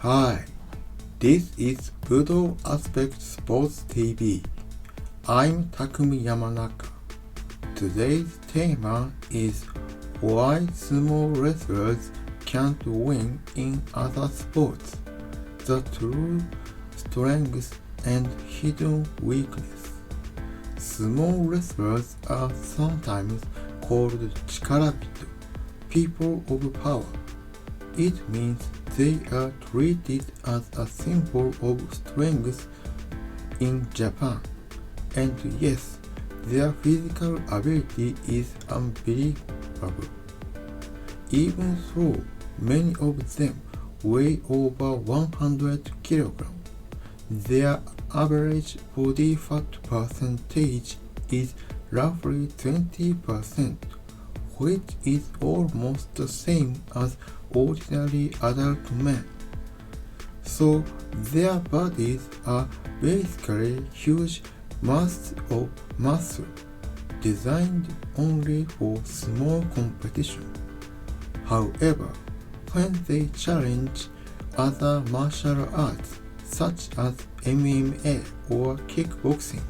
Hi, this is Budo Aspect Sports TV. I'm takumi.yamanaka. Today's theme is why sumo wrestlers can't win in other sports. The true strengths and hidden weakness. Sumo wrestlers are sometimes called Chikarabito, people of power. It means they are treated as a symbol of strength in Japan. And yes, their physical ability is unbelievable. Even though many of them weigh over 100 kilograms, their average body fat percentage is roughly 20%, which is almost the same as ordinary adult men. So their bodies are basically huge masses of muscle designed only for small competition. However, when they challenge other martial arts such as MMA or kickboxing,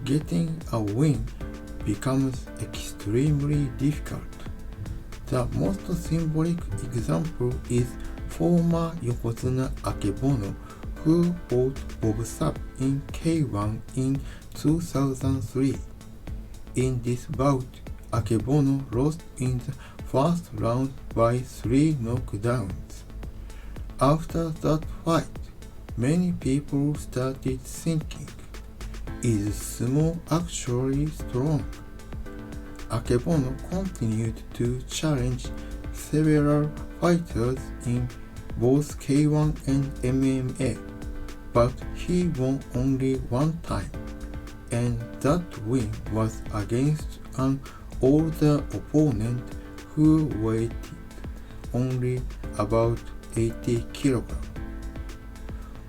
getting a win becomes extremely difficult. The most symbolic example is former Yokozuna Akebono, who fought Bob Sapp in K1 in 2003. In this bout, Akebono lost in the first round by 3 knockdowns. After that fight, many people started thinking, is sumo actually strong? Akebono continued to challenge several fighters in both K1 and MMA, but he won only one time, and that win was against an older opponent who weighed only about 80 kilograms.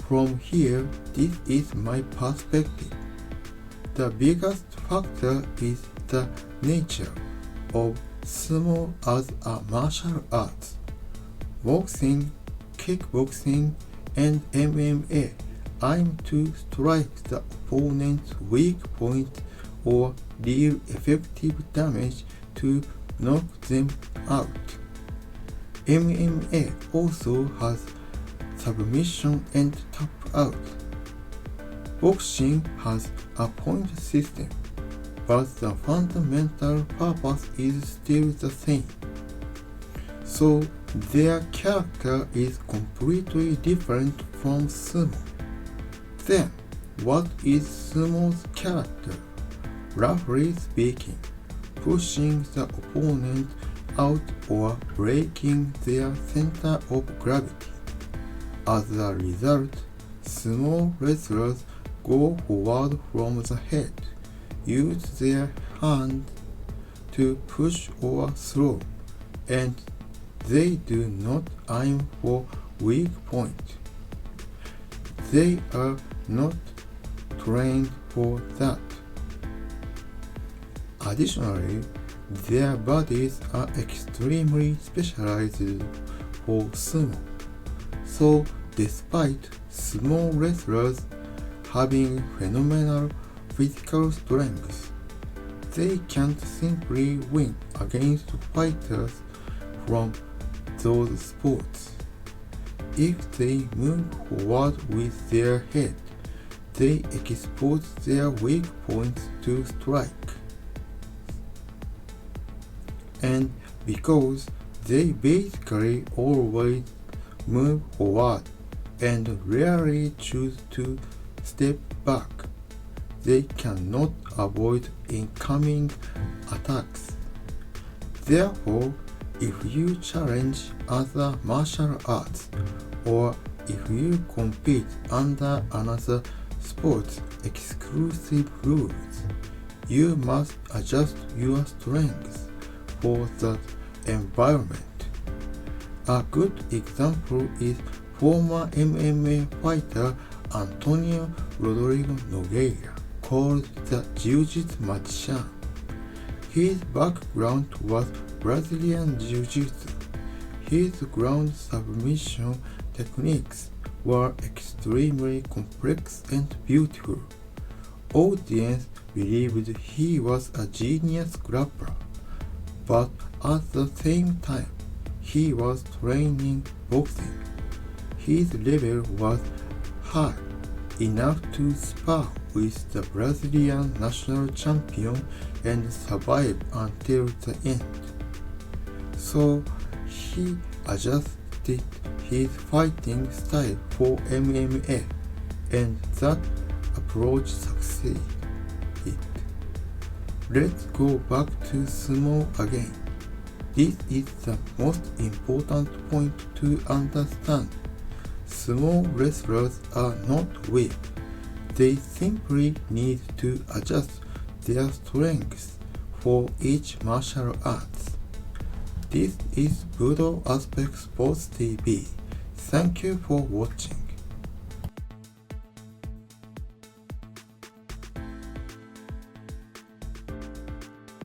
From here, this is my perspective. The biggest factor is the nature of sumo as a martial art. Boxing, kickboxing, and MMA aim to strike the opponent's weak point or deal effective damage to knock them out. MMA also has submission and tap out. Boxing has a point system, but the fundamental purpose is still the same. So their character is completely different from sumo. Then, what is sumo's character? Roughly speaking, pushing the opponent out or breaking their center of gravity. As a result, sumo wrestlers go forward from the head, use their hand to push or throw, and they do not aim for weak point. They are not trained for that. Additionally, their bodies are extremely specialized for sumo. So despite sumo wrestlers having phenomenal physical strength, they can't simply win against fighters from those sports. If they move forward with their head, they expose their weak points to strike. And because they basically always move forward and rarely choose to step back, they cannot avoid incoming attacks. Therefore, if you challenge other martial arts, or if you compete under another sport's exclusive rules, you must adjust your strength for that environment. A good example is former MMA fighter Antonio Rodrigo Nogueira, called the Jiu-Jitsu magician. His background was Brazilian Jiu-Jitsu. His ground submission techniques were extremely complex and beautiful. Audience believed he was a genius grappler, but at the same time, he was training boxing. His level was high enough to spar with the Brazilian national champion and survive until the end. So he adjusted his fighting style for MMA, and that approach succeeded. Let's go back to sumo again. This is the most important point to understand. Sumo wrestlers are not weak. They simply need to adjust their strengths for each martial arts. This is Budo Aspect Sports TV. Thank you for watching.